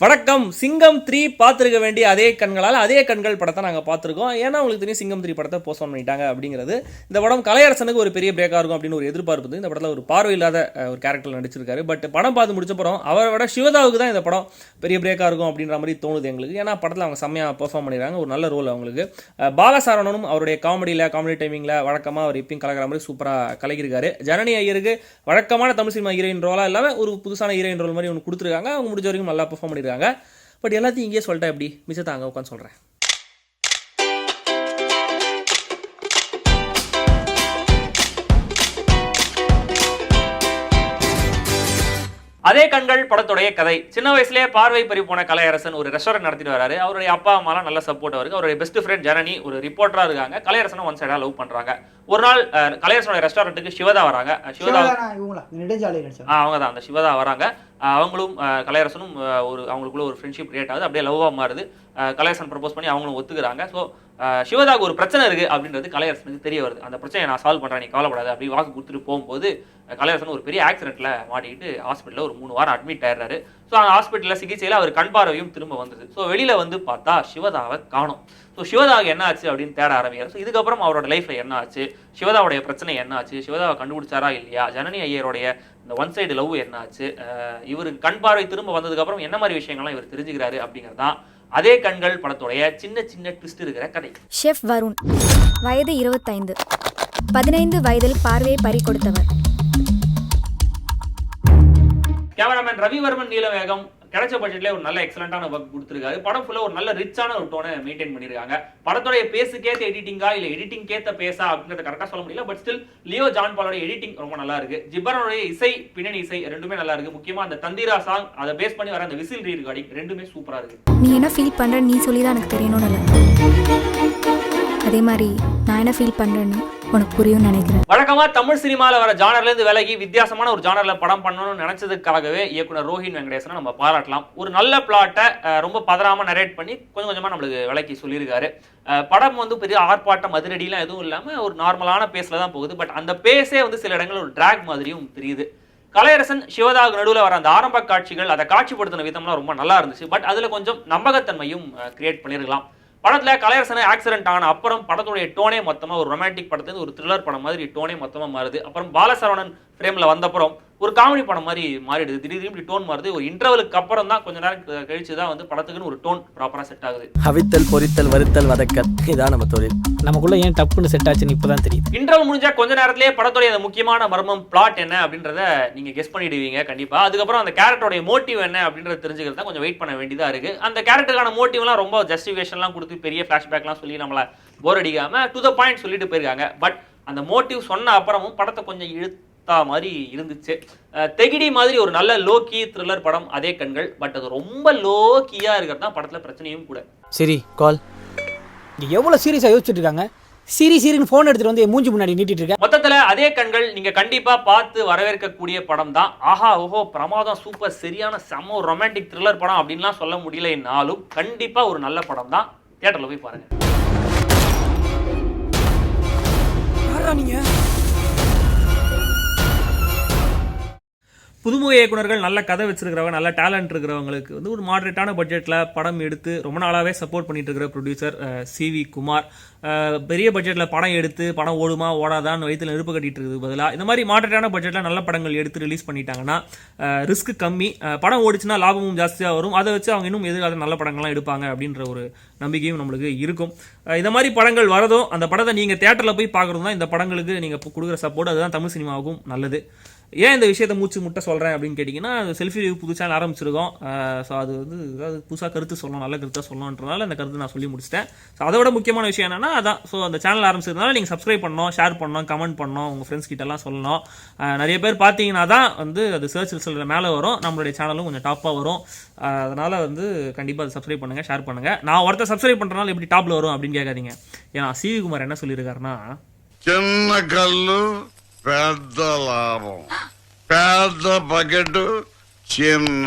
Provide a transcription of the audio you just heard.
வணக்கம். சிங்கம் 3 பார்த்துருக்க வேண்டிய அதே கண்கள் படத்தை நாங்கள் பார்த்துருக்கோம். ஏன்னா உங்களுக்கு தெரியும் சிங்கம் 3 படத்தை போஸ்ட்போன் பண்ணிட்டாங்க அப்படிங்கிறது. இந்த படம் கலையரசனுக்கு ஒரு பெரிய பிரேக்காக இருக்கும் அப்படின்னு ஒரு எதிர்பார்ப்பு. இந்த படத்தில் ஒரு பார்வை இல்லாத ஒரு கேரக்டர் நடிச்சிருக்காரு. பட் படம் பார்த்து முடிச்சப்பறம் அவரை விட சிவதாவுக்கு தான் இந்த படம் பெரிய பிரேக்காக இருக்கும் அப்படின்ற மாதிரி தோணுது எங்களுக்கு. ஏன்னா படத்தில் அவங்க செம்மையாக பெர்ஃபார்ம் பண்ணிடுறாங்க. ஒரு நல்ல ரோல் அவங்களுக்கு. பாலசரவணனும் அவருடைய காமெடி டைமிங்கில் வழக்கமாக அவர் இப்பயும் கலக்கிற மாதிரி சூப்பராக கலக்கியிருக்காரு. ஜனனி ஐயருக்கு வழக்கமான தமிழ் சினிமா ஹீரோயின் ரோலாக இல்லாமல் ஒரு புதுசான ஹீரோயின் ரோல் மாதிரி ஒன்று கொடுத்துருக்காங்க. அவங்க முடிஞ்ச வரைக்கும் நல்லா பெர்ஃபார்ம் பண்ணியிருக்காங்க. பட் எல்லாத்தையும் இங்கே சொல்லிட்டேன். எப்படி மிச்சத்தை அங்கே உட்காந்து சொல்கிறேன். அதே கண்கள் படத்துடைய கதை. சின்ன வயசுலேயே பார்வை பறி போன கலையரசன் ஒரு ரெஸ்டாரண்ட் நடத்திட்டு வராரு. அவருடைய அப்பா அம்மாலாம் நல்ல சப்போர்ட் அவருக்கு. அவருடைய பெஸ்ட் ஃப்ரெண்ட் ஜனனி ஒரு ரிப்போர்ட்டராக இருக்காங்க. கலையரசனும் ஒன் சைடாக லவ் பண்ணுறாங்க. ஒரு நாள் கலையரசனுடைய ரெஸ்டாரண்ட்டுக்கு சிவதா வராங்க. அவங்க தான் அந்த சிவதா வராங்க. அவங்களும் கலையரசனும் அவங்களுக்குள்ள ஒரு ஃப்ரெண்ட்ஷிப் கிரியேட் ஆகுது. அப்படியே லவ்வாக மாறுது. கலையரசன் ப்ரப்போஸ் பண்ணி அவங்களும் ஒத்துக்கிறாங்க. ஸோ சிவதாவுக்கு ஒரு பிரச்சனை இருக்குது அப்படின்றது கலையரசனுக்கு தெரிய வருது. அந்த பிரச்சனையை நான் சால்வ் பண்ணுறேன், நீ கவலைப்படாது அப்படி வாக்கு கொடுத்துட்டு போகும்போது கலையரசன் ஒரு பெரிய ஆக்சிடென்ட்டில் மாட்டிக்கிட்டு ஹாஸ்பிட்டலில் ஒரு 3 வாரம் அட்மிட் ஆயிடுறாரு. ஸோ அந்த ஹாஸ்பிட்டலில் சிகிச்சையில் அவர் கண் பார்வையும் திரும்ப வந்தது. ஸோ வெளியில் வந்து பார்த்தா சிவதாவை காணும். ஸோ சிவதாவுக்கு என்ன ஆச்சு அப்படின்னு தேட ஆரம்பிக்கிறார். ஸோ இதுக்கப்புறம் அவரோட லைஃப்பில் என்ன ஆச்சு, சிவதாவுடைய பிரச்சனை என்ன ஆச்சு, சிவதாவை கண்டுபிடிச்சாரா இல்லையா, ஜனனி ஐயருடைய இந்த ஒன் சைடு லவ் என்ன ஆச்சு, இவருக்கு கண் பார்வை திரும்ப வந்ததுக்கப்புறம் என்ன மாதிரி விஷயங்கள்லாம் இவர் தெரிஞ்சுக்கிறாரு அப்படிங்கிறது தான் அதே கண்கள் படத்துடைய சின்ன சின்ன ட்விஸ்ட் இருக்கிற கதை. ஷெஃப் வருண், வயது 25, 15 வயதில் பார்வையை பறி கொடுத்தவர். கேமராமேன் ரவிவர்மன் நீலவேகம் கிடைச்ச பட்ஜெட்ல ஒரு நல்ல எக்ஸலண்டான ஒர்க் கொடுத்துருக்காரு. படம் ஃபுல்லா ஒரு நல்ல ரிச்சான ஒரு டோனை மெயின்டைன் பண்ணிருக்காங்க. படத்தோடைய பேஸுக்கேத்த எடிட்டிங்கா இல்ல எடிட்டிங் கேத்த பேசா அப்படின்றத கரெக்டா சொல்ல முடியல. பட் ஸ்டில் லியோ ஜான் பாலோட எடிட்டிங் ரொம்ப நல்லா இருக்கு. ஜிப்ரானுடைய இசை, பின்னணி இசை ரெண்டுமே நல்லா இருக்கு. முக்கியமா அந்த தந்திரா சாங், அதை பேஸ் பண்ணி வர அந்த விசில் ரீ ரெக்கார்டிங் ரெண்டுமே சூப்பரா இருக்கு. நீ என்ன ஃபீல் பண்ற நீ சொல்லிதான் எனக்கு தெரியணும்னு இல்லை, அதே மாதிரி நான் என்ன ஃபீல் பண்றேன்னு உனக்கு புரியும் நினைக்கிறேன். வழக்கமா தமிழ் சினிமால வர ஜானர்ல இருந்து விலகி வித்தியாசமான ஒரு ஜானர்ல படம் பண்ணணும்னு நினைச்சதுக்காகவே இயக்குனர் ரோஹின் வெங்கடேசனை நம்ம பாராட்டலாம். ஒரு நல்ல பிளாட்டை ரொம்ப பதறாம நரேட் பண்ணி கொஞ்சம் கொஞ்சமா நம்மளுக்கு விலைக்கு சொல்லியிருக்காரு. படம் வந்து பெரிய ஆர்ப்பாட்டம் அதிரடிலாம் எதுவும் இல்லாம ஒரு நார்மலான பேஸ்ல தான் போகுது. பட் அந்த பேஸே வந்து சில இடங்களில் ஒரு டிராக் மாதிரியும் தெரியுது. கலையரசன் சிவதாவுக்கு நடுவில் வர அந்த ஆரம்ப காட்சிகள், அதை காட்சிப்படுத்தின விதம்லாம் ரொம்ப நல்லா இருந்துச்சு. பட் அதுல கொஞ்சம் நம்பகத்தன்மையும் கிரியேட் பண்ணிருக்கலாம். படத்துல கலையரசனை ஆக்சிடென்ட் ஆன அப்புறம் படத்துடைய டோனே மொத்தமா ஒரு ரொமான்டிக் படத்துல ஒரு த்ரில்லர் படம் மாதிரி டோனே மொத்தமா மாறுது. அப்புறம் பாலசரவணன் ஃப்ரேம்ல வந்தப்புறம் ஒரு காமெடி படம் மாதிரி மாறிடுது. திடீர்னு இப்படி டோன் மாறுது. ஒரு இன்டர்வலுக்கு அப்புறம் தான் கொஞ்ச நேரம் கழிச்சு தான் வந்து படத்துக்குன்னு ஒரு டோன் ப்ராப்பரா செட் ஆகுது. அவித்தல், பொரித்தல், வறுத்தல், வதக்கல், இதான் நம்ம தொழில். நமக்குள்ள ஏன் டப்புன்னு செட் ஆச்சுன்னு இப்பதான் தெரியுது. இன்டர்வல் முடிஞ்சா கொஞ்ச நேரத்திலேயே படத்துடைய அந்த முக்கியமான மர்மம் பிளாட் என்ன அப்படின்றத நீங்க கெஸ் பண்ணிடுவீங்க கண்டிப்பா. அதுக்கப்புறம் அந்த கேரக்டருடைய மோட்டிவ் என்ன அப்படின்றத தெரிஞ்சுக்கிறது தான் கொஞ்சம் வெயிட் பண்ண வேண்டியதா இருக்கு. அந்த கேரக்டருக்கான மோட்டிவ்லாம் ரொம்ப ஜஸ்டிஃபிகேஷன்லாம் கொடுத்து பெரிய ஃபிளாஷ்பேக்லாம் சொல்லி நம்மள போர் அடிக்காம டு த பாயிண்ட் சொல்லிட்டு போயிருக்காங்க. பட் அந்த மோட்டிவ் சொன்ன அப்புறமும் படத்தை கொஞ்சம் மாதிரி இருந்துச்சு. தெகிடி மாதிரி ஒரு நல்ல லோக்கி த்ரில்லர் படம் அதே கண்கள். பட் அது ரொம்ப லோக்கியா இருக்கிறது தான் படத்துல பிரச்சனையும் கூட. சரி கால், எவ்வளவு சீரியஸா யோசிச்சுட்டு இருக்காங்க. சீரியஸ்னு போன் எடுத்துட்டு வந்து மூஞ்சி முன்னாடி நீட்டிட்டு இருக்க. மொத்தத்துல அதே கண்கள் நீங்க கண்டிப்பா பார்த்து வரவேற்கக்கூடிய படம் தான். ஆஹா ஓஹோ பிரமாதம் சூப்பர் சரியான செம்ம ரொமான்டிக் த்ரில்லர் படம் அப்படின்லாம் சொல்ல முடியலனாலும் கண்டிப்பா ஒரு நல்ல படம் தான். தியேட்டர்ல போய் பாருங்க. புதுமுக இயக்குனர்கள் நல்ல கதை வச்சிருக்கிறவங்க, நல்ல டேலண்ட் இருக்கிறவங்களுக்கு வந்து ஒரு மாடரேட்டான பட்ஜெட்டில் படம் எடுத்து ரொம்ப நாளாகவே சப்போர்ட் பண்ணிட்டு இருக்கிற ப்ரொடியூசர் CV குமார். பெரிய பட்ஜெட்டில் படம் எடுத்து படம் ஓடுமா ஓடாதான்னு வயிற்றில் நெருப்பு கட்டிட்டு இருக்குது பதிலாக இந்த மாதிரி மாடரேட்டான பட்ஜெட்டில் நல்ல படங்கள் எடுத்து ரிலீஸ் பண்ணிட்டாங்கன்னா ரிஸ்க் கம்மி, படம் ஓடிச்சுன்னா லாபமும் ஜாஸ்தியாக வரும். அதை வச்சு அவங்க இன்னும் எதிர்கால நல்ல படங்கள்லாம் எடுப்பாங்க அப்படின்ற ஒரு நம்பிக்கையும் நம்மளுக்கு இருக்கும். இந்த மாதிரி படங்கள் வரதும் அந்த படத்தை நீங்கள் தியேட்டரில் போய் பார்க்குறது தான் இந்த படங்களுக்கு நீங்கள் கொடுக்குற சப்போர்ட். அதுதான் தமிழ் சினிமாவுக்கும் நல்லது. ஏன் இந்த விஷயத்தை மூச்சு முட்டை சொல்கிறேன் அப்படின்னு கேட்டிங்கன்னா, செல்ஃபி ரிவ்யூ புது சேனல் ஆரம்பிச்சிருக்கோம். ஸோ அது வந்து ஏதாவது புதுசாக கருத்து சொல்லணும், நல்ல கருத்தாக சொல்லணுன்றனால அந்த கருத்து நான் சொல்லி முடிச்சிட்டேன். ஸோ அதை விட முக்கியமான விஷயம் என்னென்னா அதான். ஸோ அந்த சேனல் ஆரம்பிச்சதுனால நீங்கள் சப்ஸ்கிரைப் பண்ணணும், ஷேர் பண்ணணும், கமெண்ட் பண்ணணும், உங்கள் ஃப்ரெண்ட்ஸ் கிட்டலாம் சொல்லணும். நிறைய பேர் பார்த்தீங்கன்னா தான் வந்து அது சர்ச் ரிசல்ட்டில் மேலே வரும், நம்மளுடைய சேனலும் கொஞ்சம் டாப்பாக வரும். அதனால் வந்து கண்டிப்பாக அதை சப்ஸ்கிரைப் பண்ணுங்கள், ஷேர் பண்ணுங்கள். நான் ஒருத்தர் சப்ஸ்கிரைப் பண்ணுறதுனால எப்படி டாப்பில் வரும் அப்படின்னு கேட்காதீங்க. ஏன்னா CV குமார் என்ன சொல்லியிருக்காருன்னா, చిన్న కళ్ళు పెద్ద లాభం, పెద్ద బకెట్ చిన్న